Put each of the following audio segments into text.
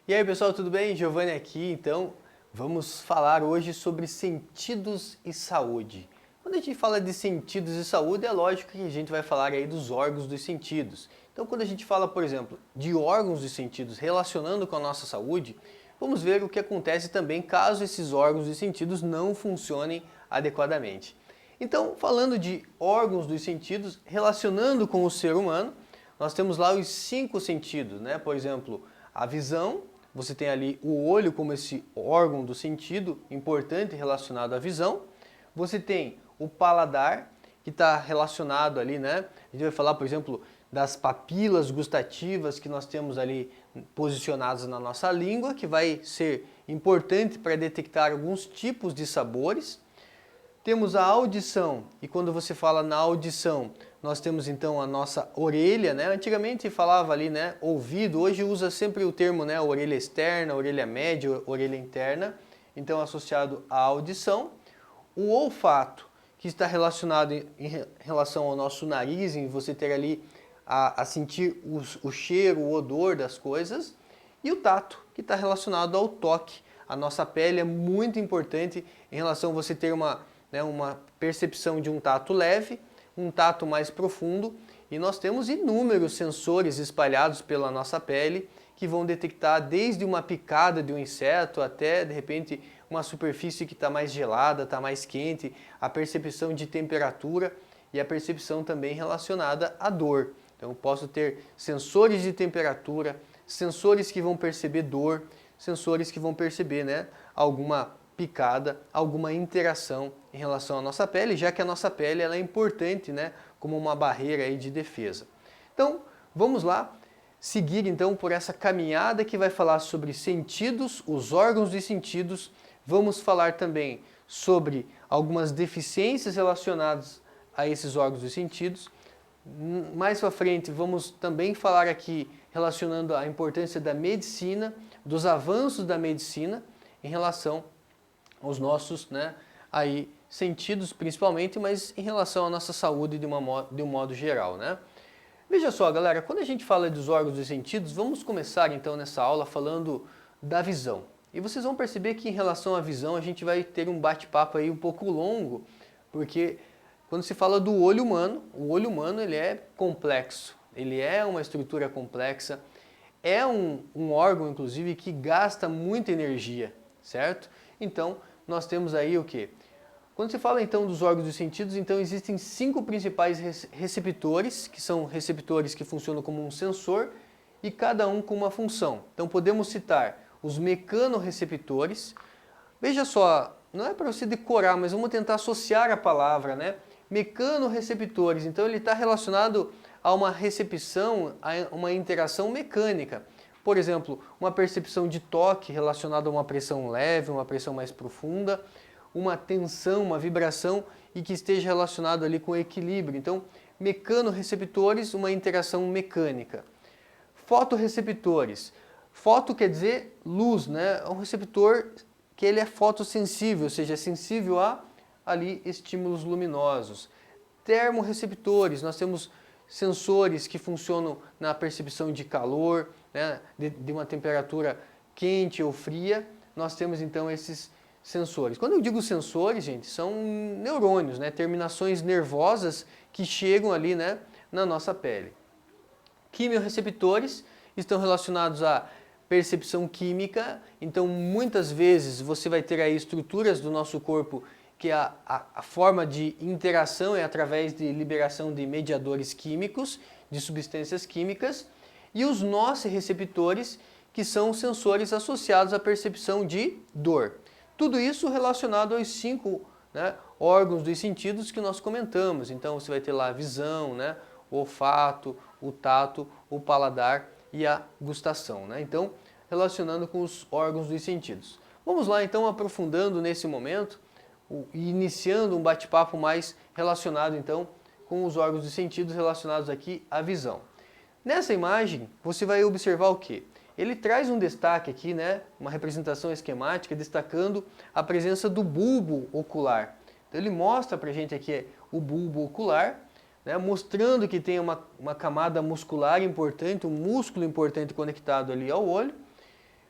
E aí pessoal, tudo bem? Giovanni aqui. Então, vamos falar hoje sobre sentidos e saúde. Quando a gente fala de sentidos e saúde, é lógico que a gente vai falar aí dos órgãos dos sentidos. Então, quando a gente fala, por exemplo, de órgãos dos sentidos relacionando com a nossa saúde, vamos ver o que acontece também caso esses órgãos dos sentidos não funcionem adequadamente. Então, falando de órgãos dos sentidos relacionando com o ser humano, nós temos lá os 5 sentidos, né? Por exemplo, a visão. Você tem ali o olho como esse órgão do sentido importante relacionado à visão. Você tem o paladar, que está relacionado ali, né? A gente vai falar, por exemplo, das papilas gustativas que nós temos ali posicionadas na nossa língua, que vai ser importante para detectar alguns tipos de sabores. Temos a audição, e quando você fala na audição, nós temos então a nossa orelha, né? Antigamente falava ali, né, ouvido, hoje usa sempre o termo, né, orelha externa, orelha média, orelha interna, então associado à audição. O olfato, que está relacionado em relação ao nosso nariz, em você ter ali a sentir o cheiro, o odor das coisas. E o tato, que está relacionado ao toque. A nossa pele é muito importante em relação a você ter uma percepção de um tato leve, um tato mais profundo, e nós temos inúmeros sensores espalhados pela nossa pele que vão detectar desde uma picada de um inseto até, de repente, uma superfície que está mais gelada, está mais quente, a percepção de temperatura e a percepção também relacionada à dor. Então, eu posso ter sensores de temperatura, sensores que vão perceber dor, sensores que vão perceber, né, alguma picada, alguma interação em relação à nossa pele, já que a nossa pele ela é importante, né, como uma barreira aí de defesa. Então, vamos lá seguir então por essa caminhada que vai falar sobre sentidos, os órgãos dos sentidos. Vamos falar também sobre algumas deficiências relacionadas a esses órgãos dos sentidos. Mais para frente vamos também falar aqui relacionando a importância da medicina, dos avanços da medicina em relação aos nossos, né, aí, sentidos principalmente, mas em relação à nossa saúde de um modo geral, né? Veja só, galera, quando a gente fala dos órgãos dos sentidos, vamos começar então nessa aula falando da visão. E vocês vão perceber que em relação à visão a gente vai ter um bate-papo aí um pouco longo, porque quando se fala do olho humano, o olho humano ele é complexo, ele é uma estrutura complexa, é um órgão inclusive que gasta muita energia, certo? Então, nós temos aí o quê? Quando se fala então dos órgãos dos sentidos, então existem 5 principais receptores, que são receptores que funcionam como um sensor e cada um com uma função. Então podemos citar os mecanorreceptores. Veja só, não é para você decorar, mas vamos tentar associar a palavra, né? Mecanorreceptores, então ele está relacionado a uma recepção, a uma interação mecânica. Por exemplo, uma percepção de toque relacionada a uma pressão leve, uma pressão mais profunda, uma tensão, uma vibração e que esteja relacionado ali com o equilíbrio. Então, mecanorreceptores, uma interação mecânica. Fotorreceptores. Foto quer dizer luz, né? É um receptor que ele é fotossensível, ou seja, é sensível a ali estímulos luminosos. Termorreceptores, nós temos sensores que funcionam na percepção de calor, né, de uma temperatura quente ou fria. Nós temos então esses sensores. Quando eu digo sensores, gente, são neurônios, né, terminações nervosas que chegam ali, né, na nossa pele. Quimiorreceptores estão relacionados à percepção química, então muitas vezes você vai ter aí estruturas do nosso corpo que a forma de interação é através de liberação de mediadores químicos, de substâncias químicas, e os nociceptores, que são sensores associados à percepção de dor. Tudo isso relacionado aos 5, né, órgãos dos sentidos que nós comentamos. Então você vai ter lá a visão, né, o olfato, o tato, o paladar e a gustação, né? Então, relacionando com os órgãos dos sentidos. Vamos lá então aprofundando nesse momento e iniciando um bate-papo mais relacionado então com os órgãos dos sentidos relacionados aqui à visão. Nessa imagem você vai observar o quê? Ele traz um destaque aqui, né, uma representação esquemática destacando a presença do bulbo ocular. Então ele mostra pra gente aqui o bulbo ocular, né, mostrando que tem uma camada muscular importante, um músculo importante conectado ali ao olho.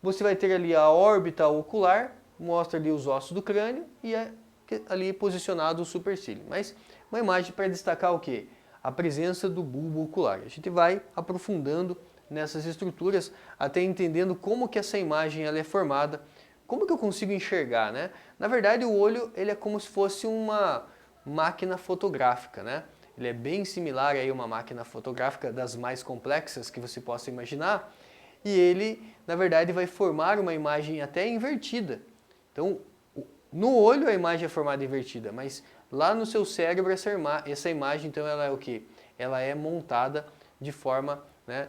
você vai ter ali a órbita ocular, mostra ali os ossos do crânio e é ali posicionado o supercílio. Mas uma imagem para destacar o quê? A presença do bulbo ocular. A gente vai aprofundando nessas estruturas, até entendendo como que essa imagem ela é formada, como que eu consigo enxergar, né? Na verdade, o olho ele é como se fosse uma máquina fotográfica, né? Ele é bem similar a uma máquina fotográfica das mais complexas que você possa imaginar, e ele, na verdade, vai formar uma imagem até invertida. Então, no olho a imagem é formada invertida, mas lá no seu cérebro essa imagem, então, ela é o quê? Ela é montada de forma, né,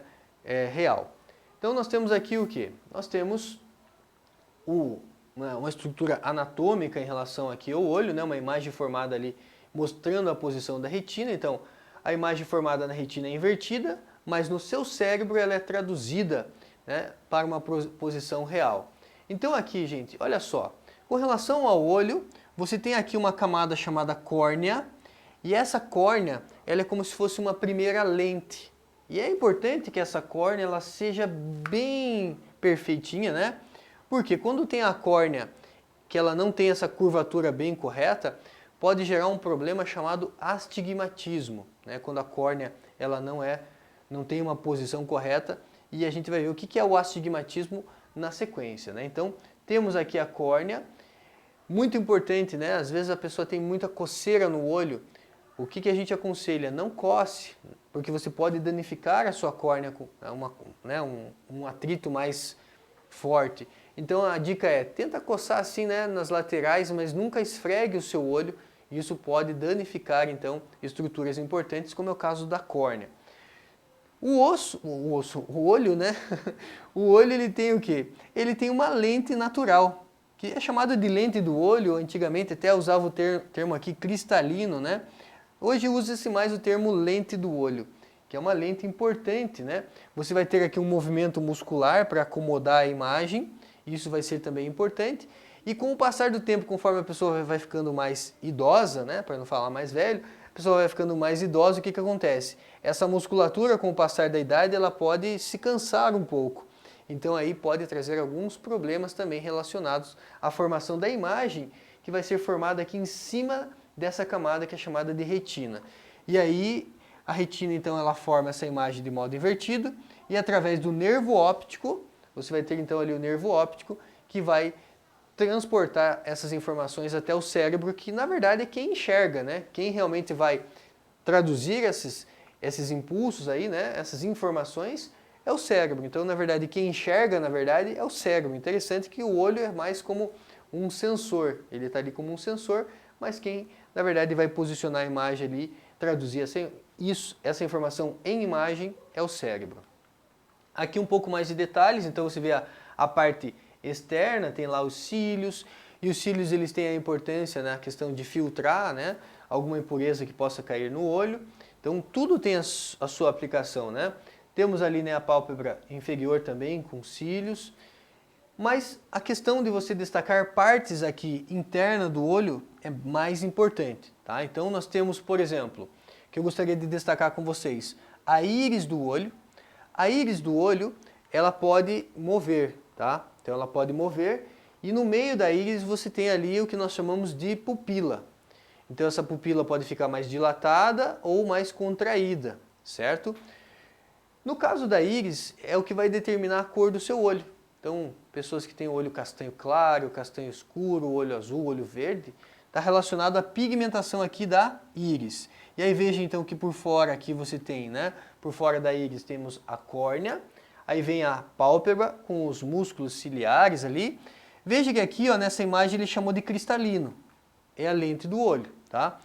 real. Então nós temos aqui o quê? Nós temos uma estrutura anatômica em relação aqui ao olho, né, uma imagem formada ali mostrando a posição da retina. Então a imagem formada na retina é invertida, mas no seu cérebro ela é traduzida, né, para uma posição real. Então aqui, gente, olha só, com relação ao olho, você tem aqui uma camada chamada córnea, e essa córnea ela é como se fosse uma primeira lente. E é importante que essa córnea ela seja bem perfeitinha, né? Porque quando tem a córnea que ela não tem essa curvatura bem correta, pode gerar um problema chamado astigmatismo, né? Quando a córnea ela não tem uma posição correta, e a gente vai ver o que é o astigmatismo na sequência, né? Então, temos aqui a córnea, muito importante, né? Às vezes a pessoa tem muita coceira no olho. O que a gente aconselha? Não coce, porque você pode danificar a sua córnea com um atrito mais forte. Então a dica é, tenta coçar assim, né, nas laterais, mas nunca esfregue o seu olho. Isso pode danificar então estruturas importantes, como é o caso da córnea. O olho, né? O olho ele tem o quê? Ele tem uma lente natural, que é chamada de lente do olho. Antigamente até usava o termo aqui cristalino, né? Hoje usa-se mais o termo lente do olho, que é uma lente importante, né? Você vai ter aqui um movimento muscular para acomodar a imagem, isso vai ser também importante. E com o passar do tempo, conforme a pessoa vai ficando mais idosa, né, para não falar mais velho, a pessoa vai ficando mais idosa, o que acontece? Essa musculatura, com o passar da idade, ela pode se cansar um pouco. Então aí pode trazer alguns problemas também relacionados à formação da imagem, que vai ser formada aqui em cima dessa camada que é chamada de retina. E aí a retina então ela forma essa imagem de modo invertido, e através do nervo óptico, você vai ter então ali o nervo óptico que vai transportar essas informações até o cérebro, que na verdade é quem enxerga, né? Quem realmente vai traduzir esses impulsos aí, né? Essas informações é o cérebro. Então, na verdade, quem enxerga, na verdade, é o cérebro. Interessante que o olho é mais como um sensor. Ele está ali como um sensor, mas quem, na verdade, vai posicionar a imagem ali, traduzir essa informação em imagem é o cérebro. Aqui um pouco mais de detalhes, então você vê a parte externa, tem lá os cílios, e os cílios eles têm a importância na questão de filtrar, né, alguma impureza que possa cair no olho. Então tudo tem a sua aplicação, né? Temos ali, né, a pálpebra inferior também com cílios, mas a questão de você destacar partes aqui interna do olho é mais importante, tá? Então nós temos, por exemplo, que eu gostaria de destacar com vocês, a íris do olho. A íris do olho, ela pode mover, tá? Então ela pode mover, e no meio da íris você tem ali o que nós chamamos de pupila. Então essa pupila pode ficar mais dilatada ou mais contraída, certo? No caso da íris, é o que vai determinar a cor do seu olho. Então, pessoas que têm olho castanho claro, castanho escuro, olho azul, olho verde, está relacionado à pigmentação aqui da íris. E aí veja então que por fora aqui você tem, né? Por fora da íris temos a córnea, aí vem a pálpebra com os músculos ciliares ali. Veja que aqui, ó, nessa imagem ele chamou de cristalino. É a lente do olho, tá?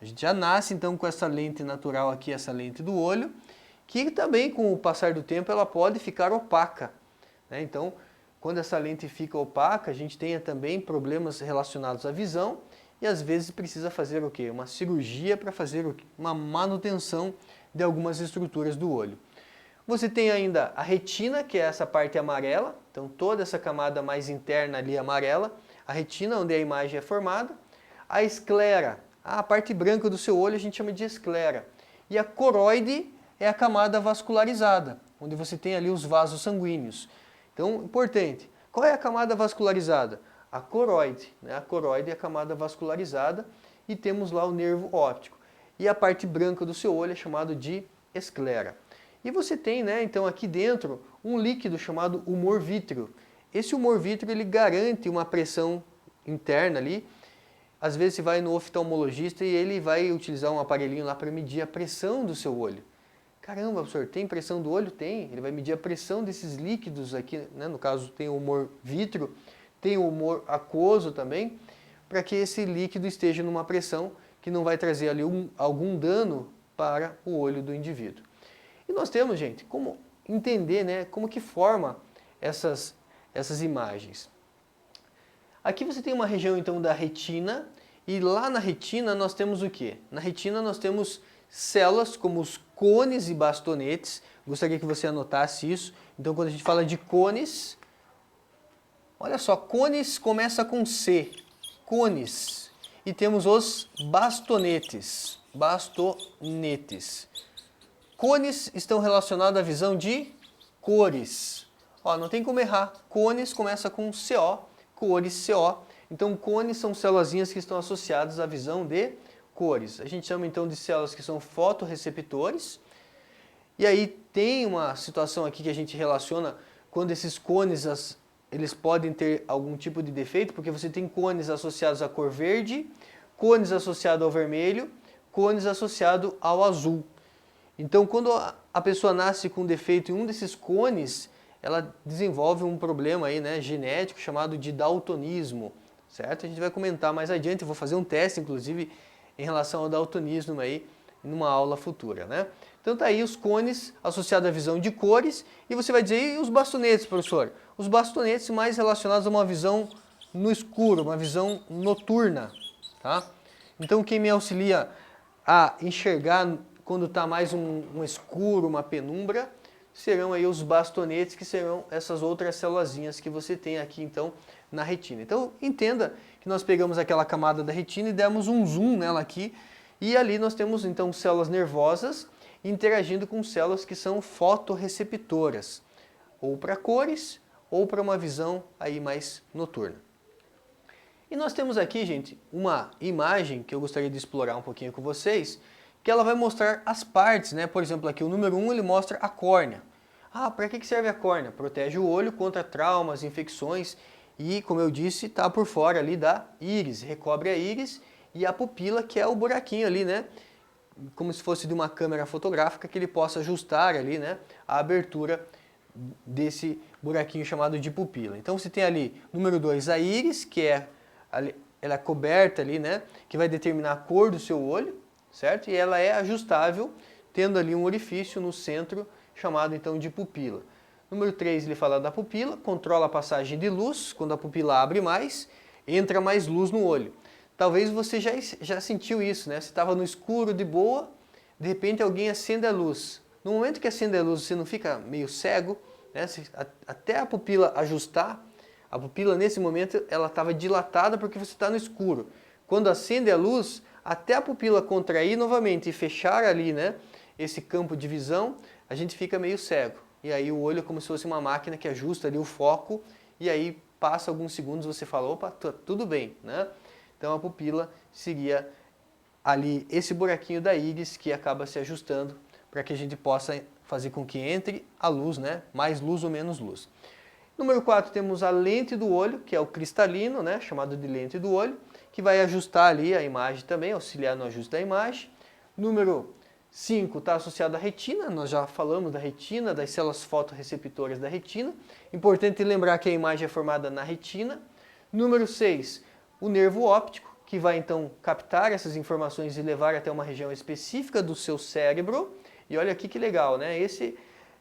A gente já nasce então com essa lente natural aqui, essa lente do olho, que também com o passar do tempo ela pode ficar opaca, né? Então, quando essa lente fica opaca, a gente tem também problemas relacionados à visão, e às vezes precisa fazer o quê? Uma cirurgia para fazer uma manutenção de algumas estruturas do olho. Você tem ainda a retina, que é essa parte amarela, então toda essa camada mais interna ali amarela, a retina onde a imagem é formada, a esclera, a parte branca do seu olho a gente chama de esclera, e a coroide é a camada vascularizada, onde você tem ali os vasos sanguíneos. Então, importante, Qual é a camada vascularizada? A coroide, né? A coroide é a camada vascularizada e temos lá o nervo óptico. E a parte branca do seu olho é chamado de esclera. E você tem, né, então aqui dentro um líquido chamado humor vítreo. Esse humor vítreo ele garante uma pressão interna ali. Às vezes você vai no oftalmologista e ele vai utilizar um aparelhinho lá para medir a pressão do seu olho. Caramba, professor, tem pressão do olho? Tem. Ele vai medir a pressão desses líquidos aqui, né? No caso tem o humor vítreo, tem o humor aquoso também, para que esse líquido esteja numa pressão que não vai trazer ali algum dano para o olho do indivíduo. E nós temos, gente, como entender, né, como que forma essas imagens. Aqui você tem uma região então da retina, e lá na retina nós temos o quê? Na retina nós temos células como os cones e bastonetes. Gostaria que você anotasse isso. Então quando a gente fala de cones, olha só, cones começa com C, cones. E temos os bastonetes, bastonetes. Cones estão relacionados à visão de cores. Ó, não tem como errar. Cones começa com CO, cores CO. Então, cones são células que estão associadas à visão de cores. A gente chama então de células que são fotorreceptores. E aí tem uma situação aqui que a gente relaciona quando esses cones eles podem ter algum tipo de defeito, porque você tem cones associados à cor verde, cones associados ao vermelho, cones associados ao azul. Então, quando a pessoa nasce com defeito em um desses cones, ela desenvolve um problema aí, né, genético chamado de daltonismo, certo? A gente vai comentar mais adiante, eu vou fazer um teste, inclusive, em relação ao daltonismo aí, numa aula futura, né? Então tá aí os cones associados à visão de cores, e você vai dizer, e os bastonetes, professor? Os bastonetes mais relacionados a uma visão no escuro, uma visão noturna, tá? Então quem me auxilia a enxergar quando está mais um escuro, uma penumbra, serão aí os bastonetes, que serão essas outras célulazinhas que você tem aqui então na retina. Então entenda que nós pegamos aquela camada da retina e demos um zoom nela aqui, e ali nós temos então células nervosas interagindo com células que são fotorreceptoras, ou para cores, ou para uma visão aí mais noturna. E nós temos aqui, gente, uma imagem que eu gostaria de explorar um pouquinho com vocês, que ela vai mostrar as partes, né? Por exemplo, aqui o número 1 ele mostra a córnea. Ah, para que serve a córnea? Protege o olho contra traumas, infecções e, como eu disse, está por fora ali da íris, recobre a íris e a pupila, que é o buraquinho ali, né? Como se fosse de uma câmera fotográfica, que ele possa ajustar ali, né, a abertura desse buraquinho chamado de pupila. Então você tem ali, número 2, a íris, que ela é coberta ali, né, que vai determinar a cor do seu olho, certo? E ela é ajustável, tendo ali um orifício no centro, chamado então de pupila. Número 3, ele fala da pupila, controla a passagem de luz, quando a pupila abre mais, entra mais luz no olho. Talvez você já sentiu isso, né? Você estava no escuro de boa, de repente alguém acende a luz. No momento que acende a luz, você não fica meio cego, né? Até a pupila ajustar, a pupila nesse momento ela estava dilatada porque você está no escuro. Quando acende a luz, até a pupila contrair novamente e fechar ali, né, esse campo de visão, a gente fica meio cego. E aí o olho é como se fosse uma máquina que ajusta ali o foco, e aí passa alguns segundos você fala, opa, tudo bem, né? Então a pupila seria ali esse buraquinho da íris que acaba se ajustando para que a gente possa fazer com que entre a luz, né? Mais luz ou menos luz. Número 4, temos a lente do olho, que é o cristalino, né? Chamado de lente do olho, que vai ajustar ali a imagem também, auxiliar no ajuste da imagem. Número 5 está associado à retina, nós já falamos da retina, das células fotorreceptoras da retina. Importante lembrar que a imagem é formada na retina. Número 6, o nervo óptico, que vai então captar essas informações e levar até uma região específica do seu cérebro. E olha aqui que legal, né? Esse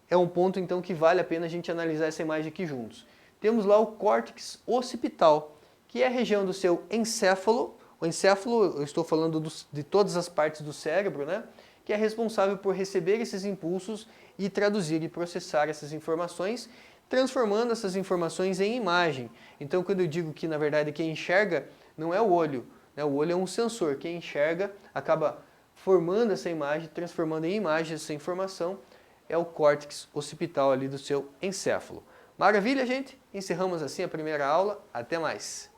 é um ponto então que vale a pena a gente analisar essa imagem aqui juntos. Temos lá o córtex occipital, que é a região do seu encéfalo. O encéfalo, eu estou falando de todas as partes do cérebro, né? Que é responsável por receber esses impulsos e traduzir e processar essas informações, transformando essas informações em imagem. Então, quando eu digo que, na verdade, quem enxerga não é o olho, né? O olho é um sensor. Quem enxerga acaba formando essa imagem, transformando em imagem essa informação, é o córtex occipital ali do seu encéfalo. Maravilha, gente? Encerramos assim a primeira aula. Até mais!